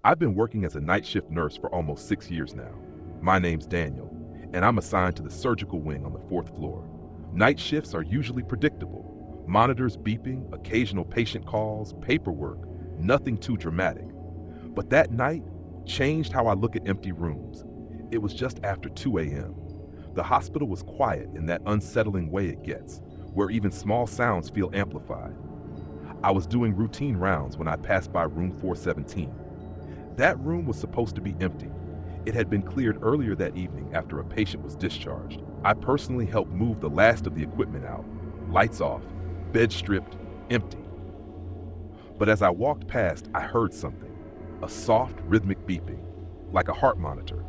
I've been working as a night shift nurse for almost 6 years now. My name's Daniel, and I'm assigned to the surgical wing on the fourth floor. Night shifts are usually predictable. Monitors beeping, occasional patient calls, paperwork, nothing too dramatic. But that night changed how I look at empty rooms. It was just after 2 a.m. The hospital was quiet in that unsettling way it gets, where even small sounds feel amplified. I was doing routine rounds when I passed by room 417. That room was supposed to be empty. It had been cleared earlier that evening after a patient was discharged. I personally helped move the last of the equipment out. Lights off, bed stripped, empty. But as I walked past, I heard something. A soft, rhythmic beeping, like a heart monitor.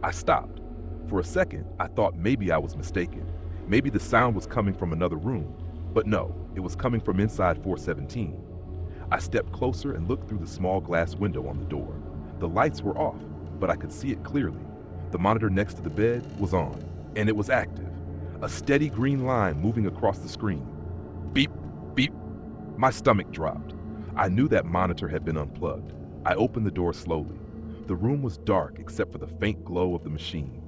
I stopped. For a second, I thought maybe I was mistaken. Maybe the sound was coming from another room. But no, it was coming from inside 417. I stepped closer and looked through the small glass window on the door. The lights were off, but I could see it clearly. The monitor next to the bed was on, and it was active. A steady green line moving across the screen. Beep, beep. My stomach dropped. I knew that monitor had been unplugged. I opened the door slowly. The room was dark except for the faint glow of the machine.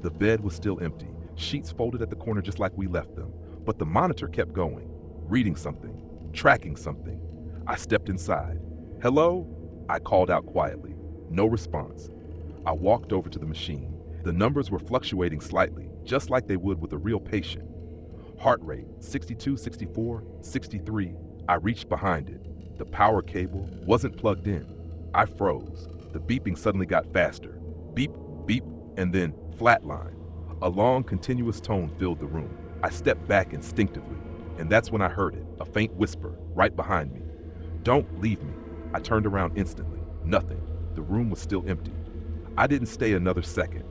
The bed was still empty, sheets folded at the corner just like we left them. But the monitor kept going, reading something, tracking something. I stepped inside. "Hello?" I called out quietly. No response. I walked over to the machine. The numbers were fluctuating slightly, just like they would with a real patient. Heart rate, 62, 64, 63. I reached behind it. The power cable wasn't plugged in. I froze. The beeping suddenly got faster. Beep, beep, and then flatline. A long, continuous tone filled the room. I stepped back instinctively, and that's when I heard it, a faint whisper right behind me. "Don't leave me." I turned around instantly. Nothing. The room was still empty. I didn't stay another second.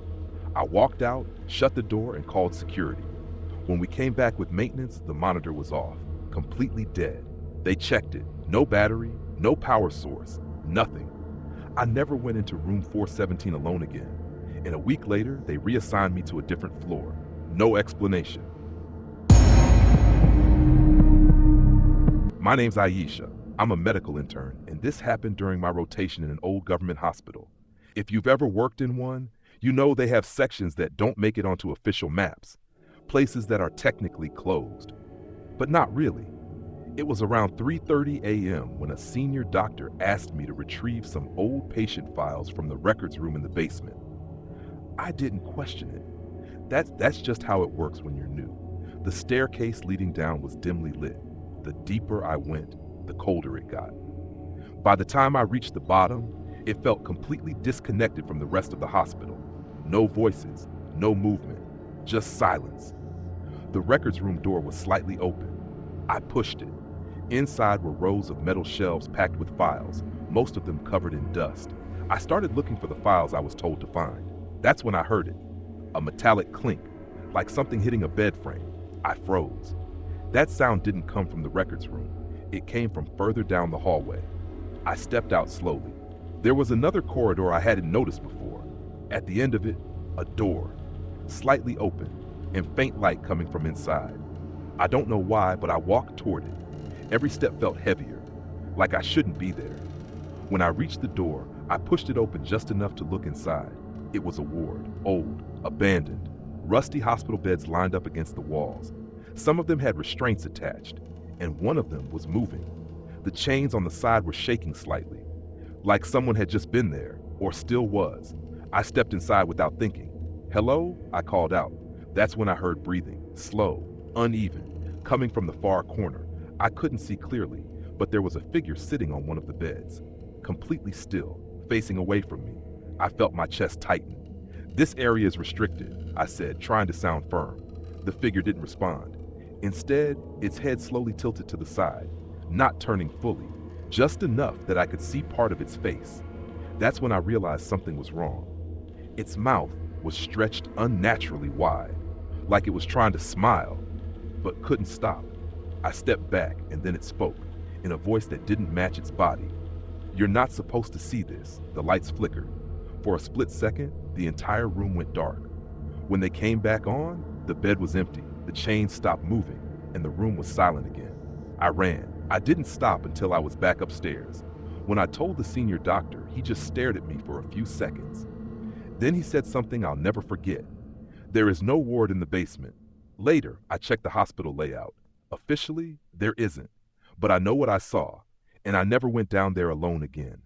I walked out, shut the door, and called security. When we came back with maintenance, the monitor was off, completely dead. They checked it. No battery, no power source, nothing. I never went into room 417 alone again. And a week later, they reassigned me to a different floor. No explanation. My name's Aisha. I'm a medical intern, and this happened during my rotation in an old government hospital. If you've ever worked in one, you know they have sections that don't make it onto official maps, places that are technically closed. But not really. It was around 3:30 a.m. when a senior doctor asked me to retrieve some old patient files from the records room in the basement. I didn't question it. That's just how it works when you're new. The staircase leading down was dimly lit. The deeper I went, the colder it got. By the time I reached the bottom, it felt completely disconnected from the rest of the hospital. No voices, no movement, just silence. The records room door was slightly open. I pushed it. Inside were rows of metal shelves packed with files, most of them covered in dust. I started looking for the files I was told to find. That's when I heard it. A metallic clink, like something hitting a bed frame. I froze. That sound didn't come from the records room. It came from further down the hallway. I stepped out slowly. There was another corridor I hadn't noticed before. At the end of it, a door, slightly open, and faint light coming from inside. I don't know why, but I walked toward it. Every step felt heavier, like I shouldn't be there. When I reached the door, I pushed it open just enough to look inside. It was a ward, old, abandoned, rusty hospital beds lined up against the walls. Some of them had restraints attached, and one of them was moving. The chains on the side were shaking slightly, like someone had just been there, or still was. I stepped inside without thinking. "Hello?" I called out. That's when I heard breathing, slow, uneven, coming from the far corner. I couldn't see clearly, but there was a figure sitting on one of the beds, completely still, facing away from me. I felt my chest tighten. "This area is restricted," I said, trying to sound firm. The figure didn't respond. Instead, its head slowly tilted to the side, not turning fully, just enough that I could see part of its face. That's when I realized something was wrong. Its mouth was stretched unnaturally wide, like it was trying to smile, but couldn't stop. I stepped back, and then it spoke, in a voice that didn't match its body. "You're not supposed to see this." The lights flickered. For a split second, the entire room went dark. When they came back on, the bed was empty, the chains stopped moving, and the room was silent again. I ran. I didn't stop until I was back upstairs. When I told the senior doctor, he just stared at me for a few seconds. Then he said something I'll never forget. There is no ward in the basement. Later, I checked the hospital layout. Officially, there isn't. But I know what I saw, and I never went down there alone again.